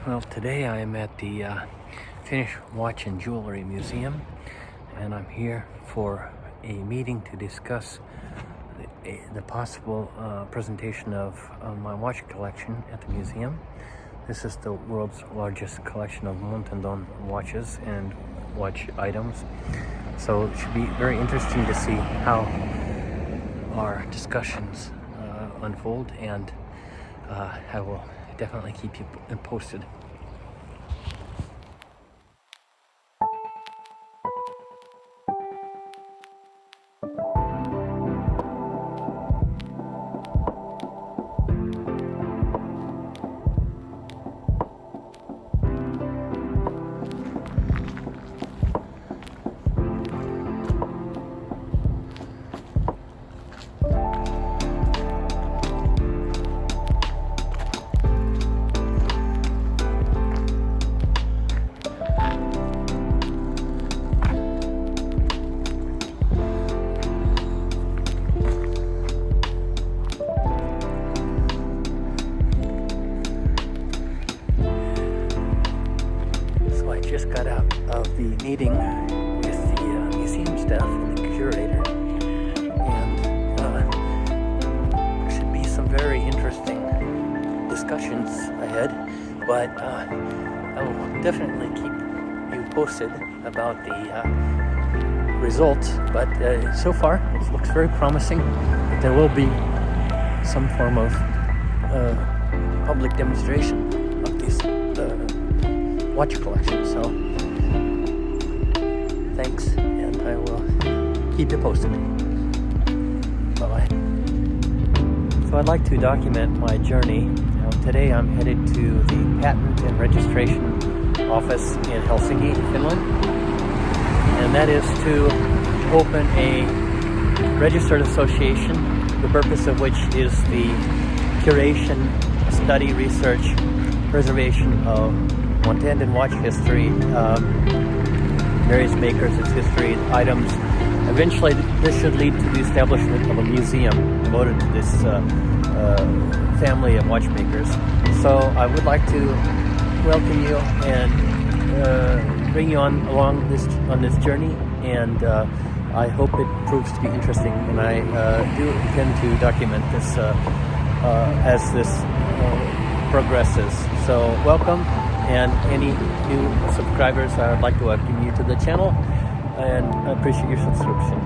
Well, today I am at the Finnish Watch and Jewelry Museum, and I'm here for a meeting to discuss the possible presentation of my watch collection at the museum. This is the world's largest collection of Montandon watches and watch items, so it should be very interesting to see how our discussions unfold, and I will definitely keep you posted. Just got out of the meeting with the museum staff and the curator, and there should be some very interesting discussions ahead, but I will definitely keep you posted about the results. But so far it looks very promising that there will be some form of public demonstration of these watch collection. So thanks, and I will keep you posted. Bye-bye. So I'd like to document my journey. Today I'm headed to the Patent and Registration Office in Helsinki, Finland, and that is to open a registered association, the purpose of which is the curation, study, research, preservation of Montandon watch history, various makers, its history, items. Eventually, this should lead to the establishment of a museum devoted to this family of watchmakers. So I would like to welcome you and bring you on this journey, and I hope it proves to be interesting. And I do intend to document this as this progresses. So welcome. And any new subscribers, I would like to welcome you to the channel, and I appreciate your subscription.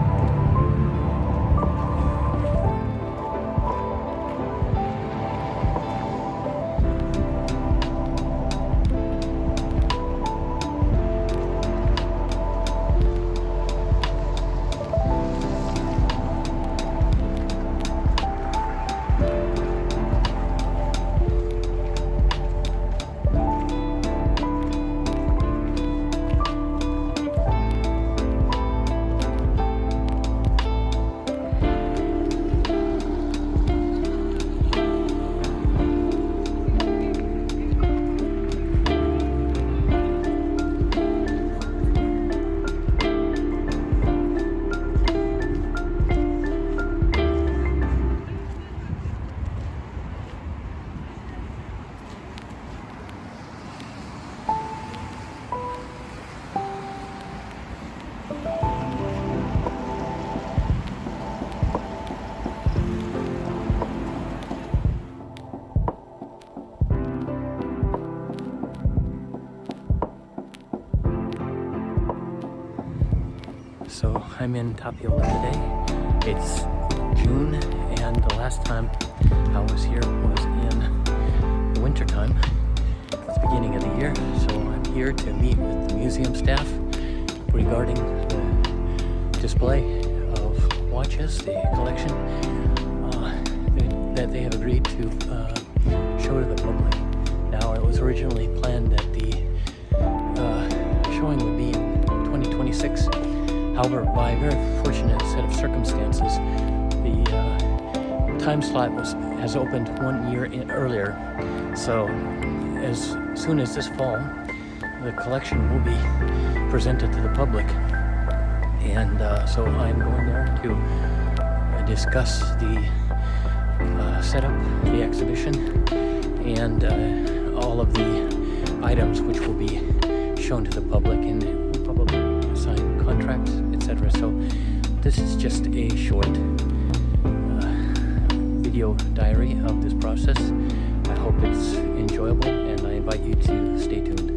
So I'm in Tapiola today. It's June, and the last time I was here was in the winter time, at the beginning of the year. So I'm here to meet with the museum staff regarding the display of watches, the collection that they have agreed to show to the public. Now, it was originally planned that the showing would be in 2026. However, by a very fortunate set of circumstances, the time slot has opened 1 year earlier. So as soon as this fall, the collection will be presented to the public. And so I'm going there to discuss the setup, the exhibition, and all of the items which will be shown to the public, and we'll probably sign contracts, etc. So this is just a short video diary of this process. I hope it's enjoyable, and I invite you to stay tuned.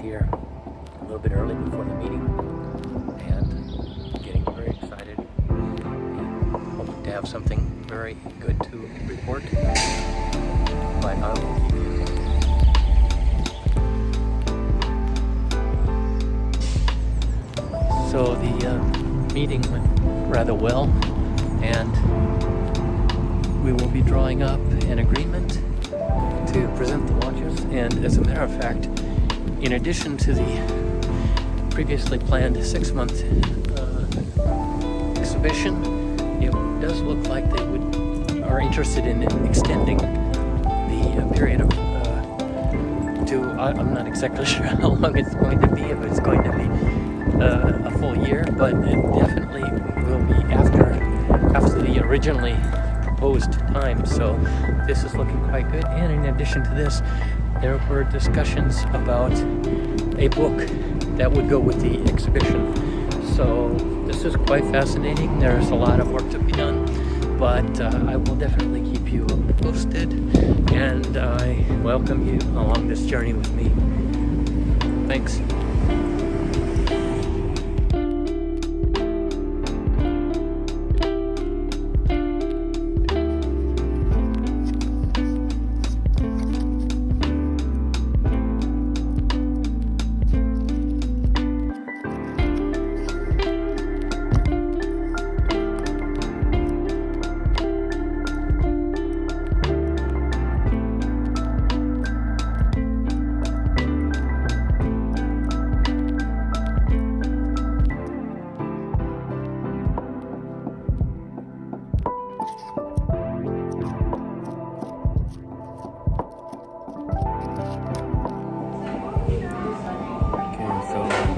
Here a little bit early before the meeting and getting very excited and hoping to have something very good to report, but I will keep you. So the meeting went rather well, and we will be drawing up an agreement to present the watches, and as a matter of fact, in addition to the previously planned 6-month exhibition, it does look like they are interested in extending the period of I'm not exactly sure how long it's going to be, if it's going to be a full year, but it definitely will be after the originally proposed time. So this is looking quite good, and in addition to this, there were discussions about a book that would go with the exhibition. So this is quite fascinating. There's a lot of work to be done, but I will definitely keep you posted, and I welcome you along this journey with me. Thanks.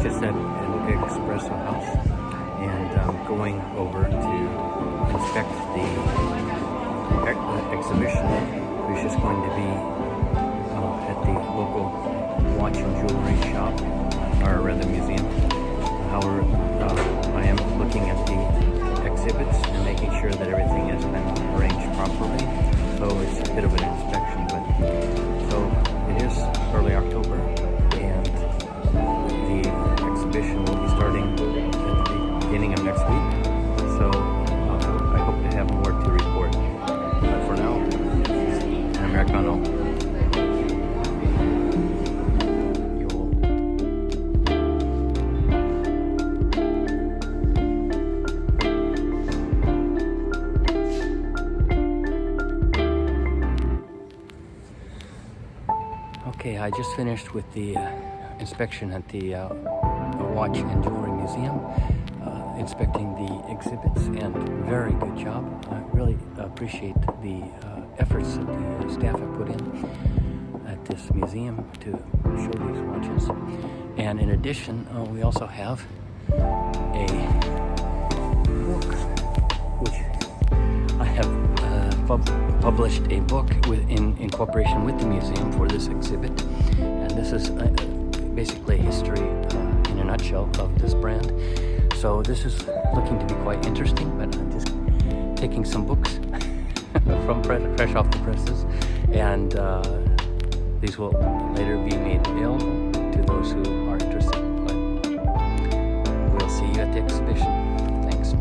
Just at an espresso house, and I'm going over to inspect the exhibition, which is going to be at the local watch and jewelry shop, or rather museum. However, I am looking at the exhibits and making sure that everything has been arranged properly. So it's a bit of an inspection, but so it is early October, and the exhibition will be starting at the beginning of next week. So I hope to have more to report. But for now, an Americano. Okay, I just finished with the inspection at the Watch and Jewelry Museum, inspecting the exhibits, and very good job. I really appreciate the efforts that the staff have put in at this museum to show these watches. And in addition, we also have a book, which I have published a book in cooperation with the museum for this exhibit. And this is basically a history in a nutshell of this brand. So this is looking to be quite interesting, but I'm just taking some books from fresh off the presses, and these will later be made available to those who are interested. But we'll see you at the exhibition. Thanks.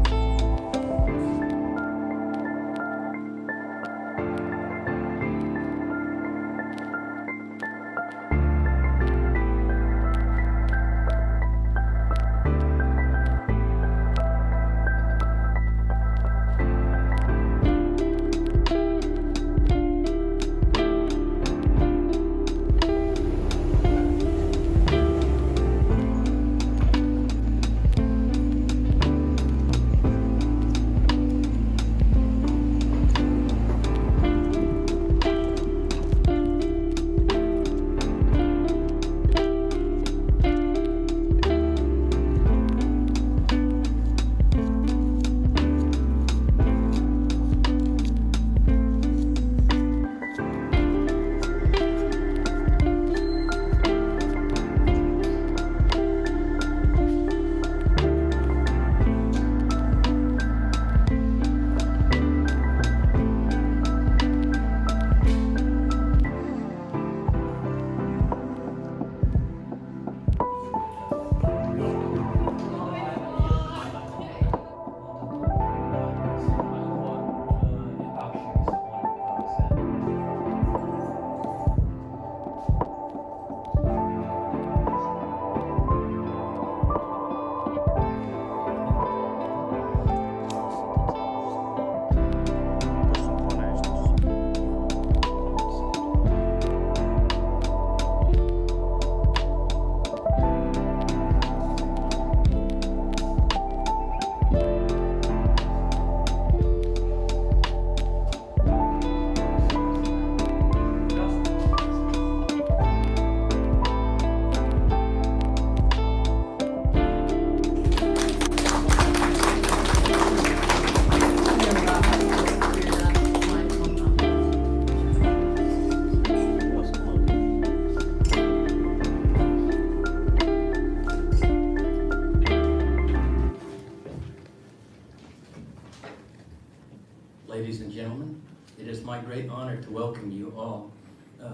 Ladies and gentlemen, it is my great honor to welcome you all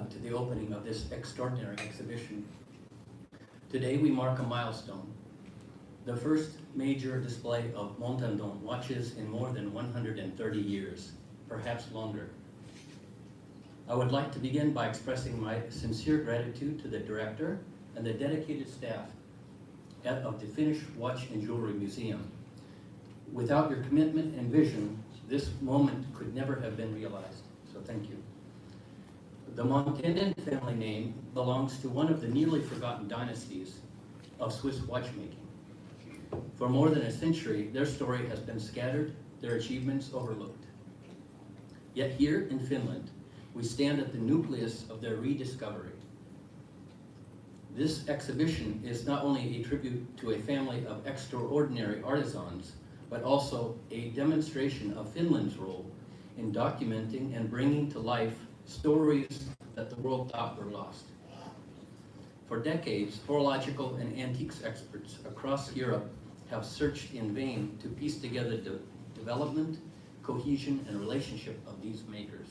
to the opening of this extraordinary exhibition. Today we mark a milestone, the first major display of Montandon watches in more than 130 years, perhaps longer. I would like to begin by expressing my sincere gratitude to the director and the dedicated staff of the Finnish Watch and Jewelry Museum. Without your commitment and vision, this moment could never have been realized, so thank you. The Montandon family name belongs to one of the nearly forgotten dynasties of Swiss watchmaking. For more than a century, their story has been scattered, their achievements overlooked. Yet here in Finland, we stand at the nucleus of their rediscovery. This exhibition is not only a tribute to a family of extraordinary artisans, but also a demonstration of Finland's role in documenting and bringing to life stories that the world thought were lost. For decades, horological and antiques experts across Europe have searched in vain to piece together the development, cohesion, and relationship of these makers.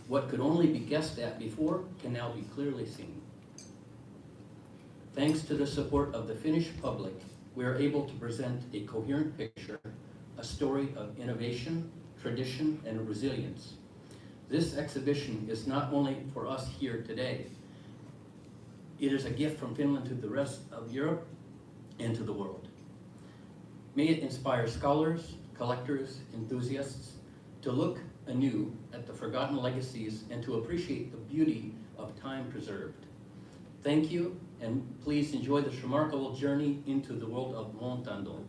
What could only be guessed at before can now be clearly seen. Thanks to the support of the Finnish public, we are able to present a coherent picture, a story of innovation, tradition, and resilience. This exhibition is not only for us here today, it is a gift from Finland to the rest of Europe and to the world. May it inspire scholars, collectors, enthusiasts to look anew at the forgotten legacies and to appreciate the beauty of time preserved. Thank you, and please enjoy this remarkable journey into the world of montando.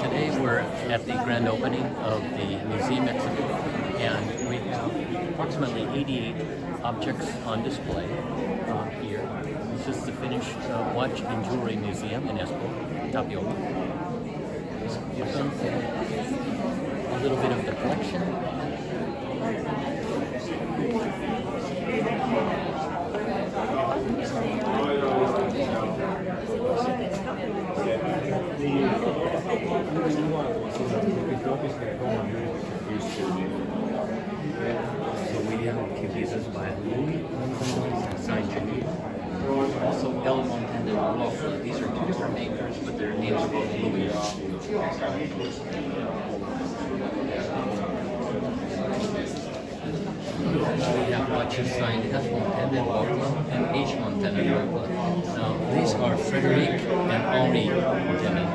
Today we're at the grand opening of the museum exhibit, and we have approximately 88 objects on display here. This is the Finnish Watch and Jewelry Museum in Espoo, Tapiola. Here's a little bit of the collection. So we have timepieces by Louis, signed Julie. Also El Montand and Lofa. These are two different makers, but their names are both Louis. We have watches signed F. Montand and Lofa and H. Montand and Lofa. Now these are Frederic and Henri Montand.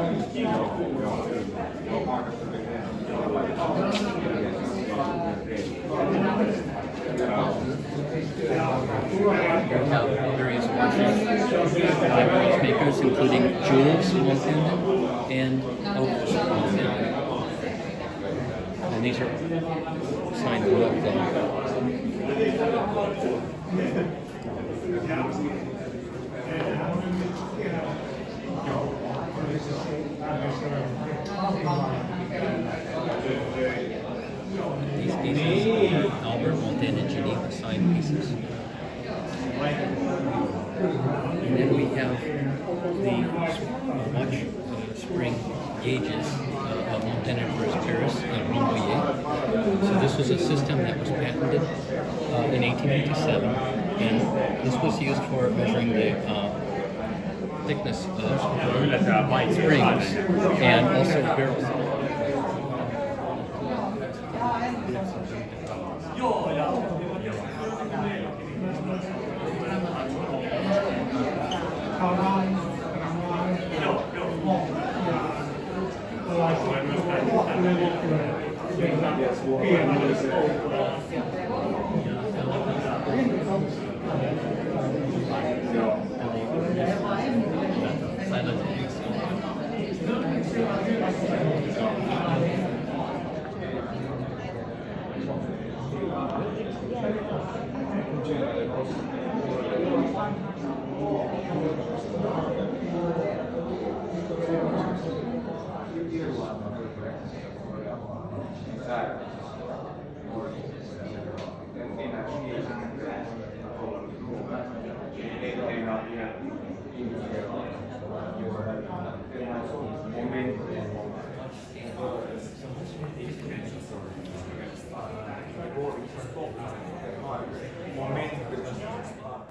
We have various watches by watchmakers, including Jules Montand and August Montand. And these are signed Royal. These pieces are Albert Montand and Geneva signed pieces. And then we have the watch spring gauges of Montand and Paris Rambouillet. So this was a system that was patented in 1857, and this was used for measuring the thickness of springs and also barrels.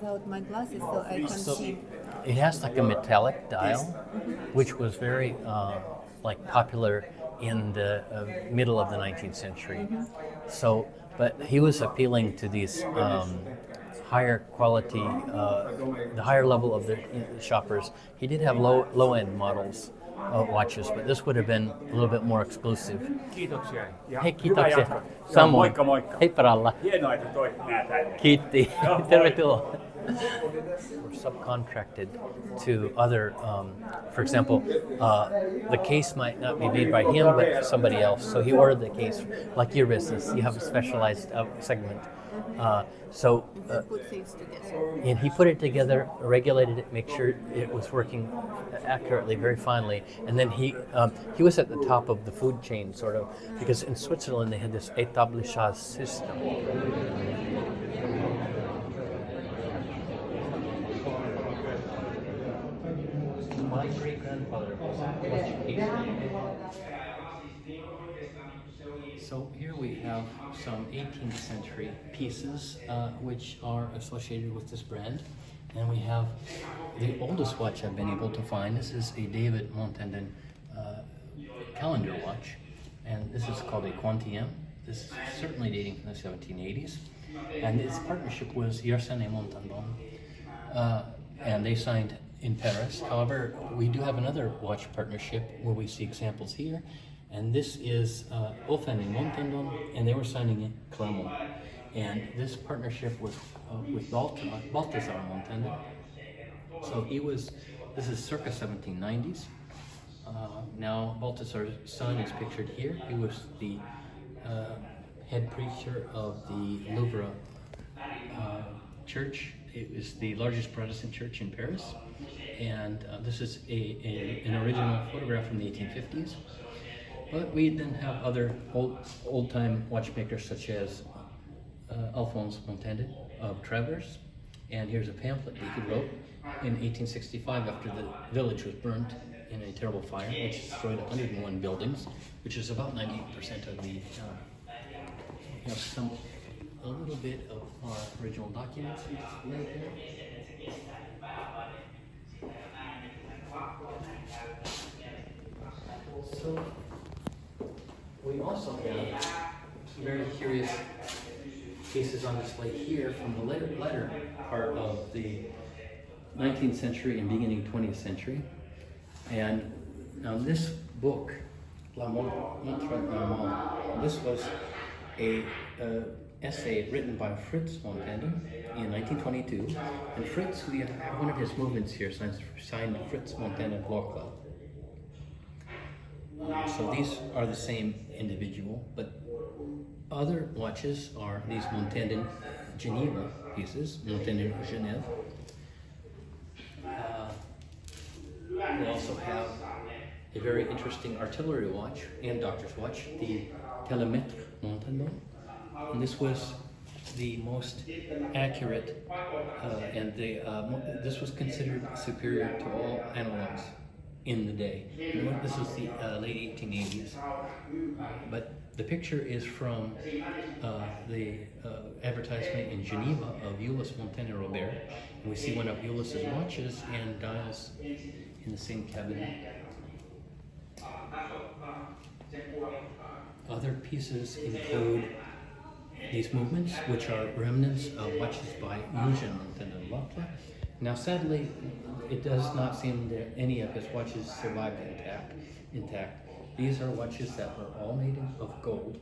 Without my glasses, so I can see. It has like a metallic dial, which was very like popular in the middle of the 19th century. So, but he was appealing to these higher quality, the higher level of the shoppers. He did have low end models of watches, but this would have been a little bit more exclusive. Kiitoksia. Ja Hei, hyvää kiitoksia. jatkoa. Samoin. Moikka moikka. Hei Paralla. Hienoa, että toit nää tänne. Kiitti. Tervetuloa. Were subcontracted to other, for example, the case might not be made by him, but somebody else. So he ordered the case, like your business. You have a specialized segment. Put things together. And he put it together, regulated it, make sure it was working accurately, very finely. And then he was at the top of the food chain, sort of, because in Switzerland they had this établissage system. My great-grandfather was So here we have some 18th century pieces which are associated with this brand. And we have the oldest watch I've been able to find. This is a David Montandon calendar watch. And this is called a Quantiem. This is certainly dating from the 1780s. And its partnership was Yersin et Montandon. And they signed in Paris. However, we do have another watch partnership where we see examples here. And this is Ofen and Montandon, and they were signing in Clermont. And this partnership was with Balthazar Montandon. So this is circa 1790s. Now Balthazar's son is pictured here. He was the head preacher of the Louvre church. It was the largest Protestant church in Paris. And this is an original photograph from the 1850s. But we then have other old-time watchmakers such as Alphonse Montandon of Travers. And here's a pamphlet that he wrote in 1865 after the village was burnt in a terrible fire, which destroyed 101 buildings, which is about 98% of the... we have a little bit of our original documents right there. So we also have some very curious cases on display here from the latter part of the 19th century and beginning 20th century. And now this book, La Montre Normande, this was a essay written by Fritz Montandon in 1922. And Fritz, we have one of his movements here, signed Fritz Montandon Law Club. So these are the same individual, but other watches are these Montandon Geneva pieces, Montandon Genève. We also have a very interesting artillery watch and doctor's watch, the Télémètre Montandon. And this was the most accurate, and this was considered superior to all analogs in the day. This is the late 1880s. But the picture is from the advertisement in Geneva of Ulysse Montandon Robert. And we see one of Ulysse's watches and dials in the same cabinet. Other pieces include these movements, which are remnants of watches by Eugène Montandon Locle. Now, sadly, it does not seem that any of his watches survived intact. These are watches that were all made of gold,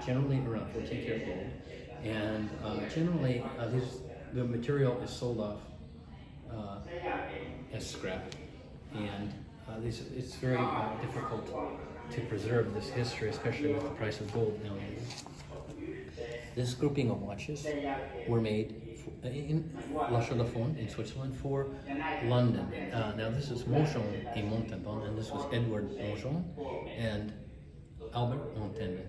generally around 14 karat gold, and generally the material is sold off as scrap, and it's very difficult to preserve this history, especially with the price of gold nowadays. This grouping of watches were made in La Chaux-de-Fonds in Switzerland for London. Now this is Montjean et Montandon, and this was Edward Montjean and Albert Montandon.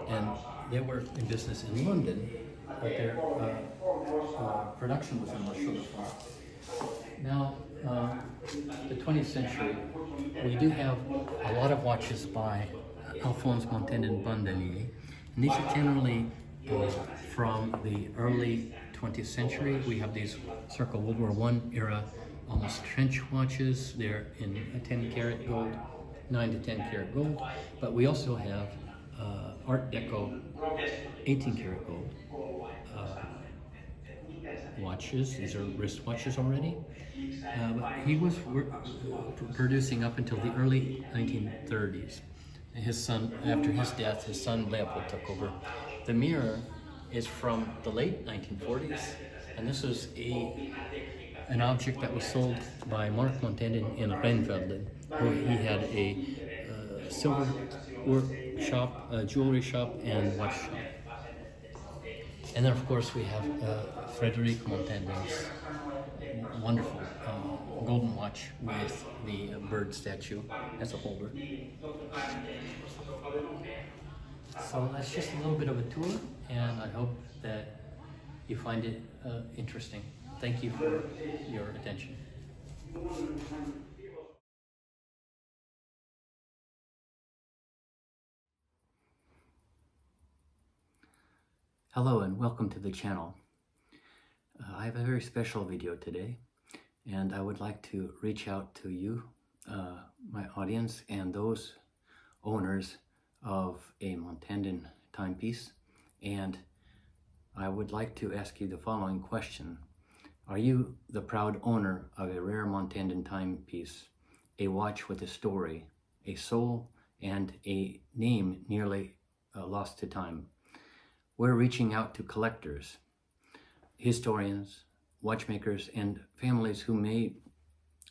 And they were in business in London, but their production was in La Chaux-de-Fonds. Now, the 20th century, we do have a lot of watches by Alphonse Montandon Bandelier, and these are generally from the early 20th century. We have these circa World War I era, almost trench watches. They're in a 10 karat gold, 9 to 10 karat gold. But we also have Art Deco 18 karat gold watches. These are wrist watches already. But he was producing up until the early 1930s. His son, after his death, his son Leopold took over. The mirror is from the late 1940s, and this is an object that was sold by Mark Montandin in Rheinfelden, where he had a silver work shop, a jewelry shop, and watch shop. And then, of course, we have Frederic Montandin's wonderful golden watch with the bird statue as a holder. So that's just a little bit of a tour, and I hope that you find it interesting. Thank you for your attention. Hello and welcome to the channel. I have a very special video today, and I would like to reach out to you, my audience, and those owners of a Montandin timepiece. And I would like to ask you the following question. Are you the proud owner of a rare Montandin timepiece, a watch with a story, a soul, and a name nearly lost to time? We're reaching out to collectors, historians, watchmakers, and families who may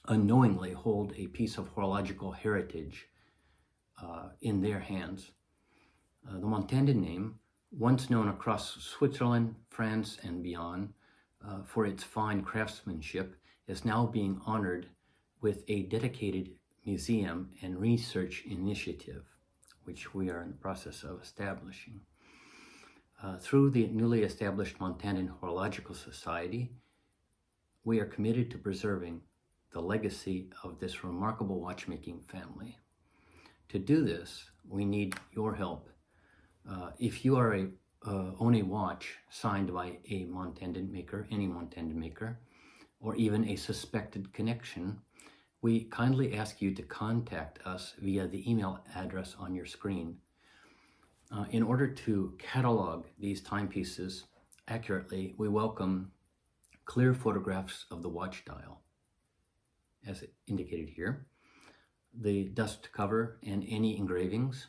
unknowingly hold a piece of horological heritage in their hands. The Montandin name, once known across Switzerland, France, and beyond for its fine craftsmanship, is now being honored with a dedicated museum and research initiative, which we are in the process of establishing. Through the newly established Montandin Horological Society, we are committed to preserving the legacy of this remarkable watchmaking family. To do this, we need your help. If you are own a watch signed by a Montandin maker, any Montandin maker, or even a suspected connection, we kindly ask you to contact us via the email address on your screen. In order to catalog these timepieces accurately, we welcome clear photographs of the watch dial, as indicated here, the dust cover and any engravings,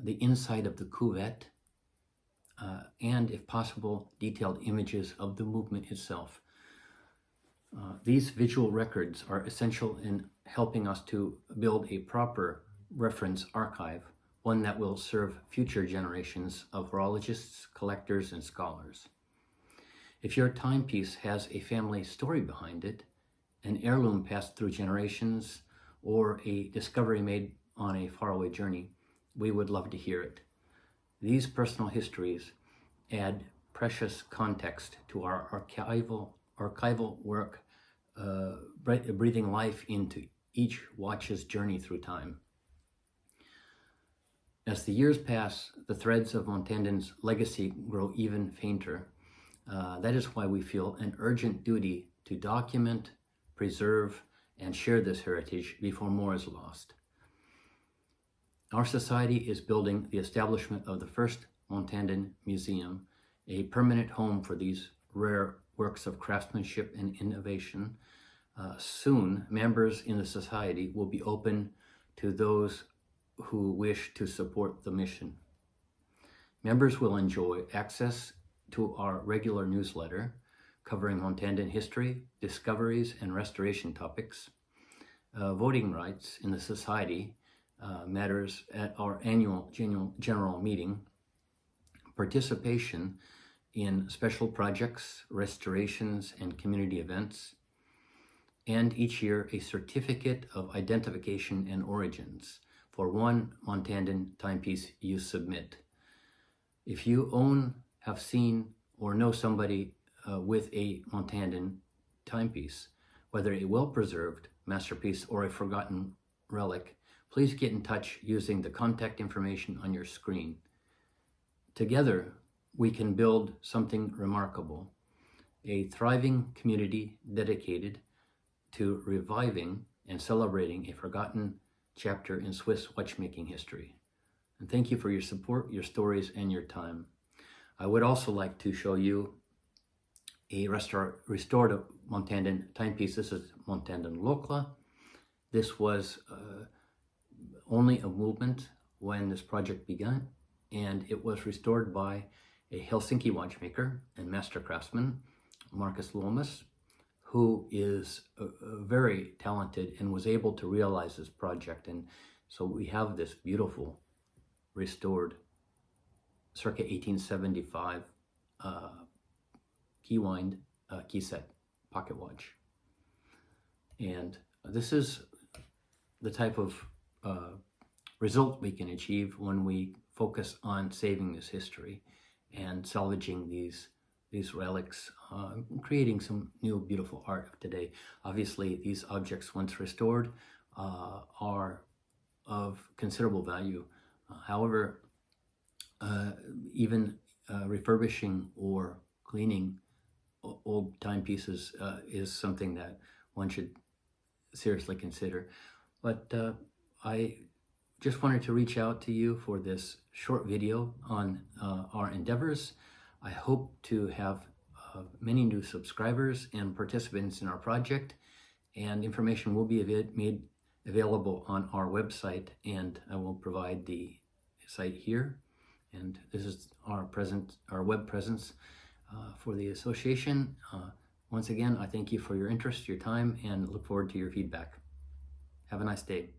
the inside of the cuvette, and, if possible, detailed images of the movement itself. These visual records are essential in helping us to build a proper reference archive, one that will serve future generations of horologists, collectors, and scholars. If your timepiece has a family story behind it, an heirloom passed through generations, or a discovery made on a faraway journey, we would love to hear it. These personal histories add precious context to our archival work, breathing life into each watch's journey through time. As the years pass, the threads of Montandin's legacy grow even fainter. That is why we feel an urgent duty to document, preserve, and share this heritage before more is lost. Our society is building the establishment of the first Montandin Museum, a permanent home for these rare works of craftsmanship and innovation. Soon, members in the society will be open to those who wish to support the mission. Members will enjoy access to our regular newsletter covering Montandin history, discoveries, and restoration topics, voting rights in the society matters at our annual general meeting, participation in special projects, restorations, and community events, and each year a certificate of identification and origins for one Montandin timepiece you submit. If you own, have seen, or know somebody with a Montandin timepiece, whether a well-preserved masterpiece or a forgotten relic, please get in touch using the contact information on your screen. Together, we can build something remarkable, a thriving community dedicated to reviving and celebrating a forgotten chapter in Swiss watchmaking history. And thank you for your support, your stories, and your time. I would also like to show you a restored Montandon timepiece. This is Montandon Lokla. This was only a movement when this project began, and it was restored by a Helsinki watchmaker and master craftsman, Markus Lomas, who is very talented and was able to realize this project. And so we have this beautiful restored circa 1875 keywind key set pocket watch. And this is the type of result we can achieve when we focus on saving this history and salvaging these relics, creating some new beautiful art of today. Obviously, these objects, once restored, are of considerable value. However, even refurbishing or cleaning old timepieces is something that one should seriously consider. But I just wanted to reach out to you for this short video on our endeavors. I hope to have many new subscribers and participants in our project, and information will be made available on our website, and I will provide the site here. And this is our web presence for the association. Once again, I thank you for your interest, your time, and look forward to your feedback. Have a nice day.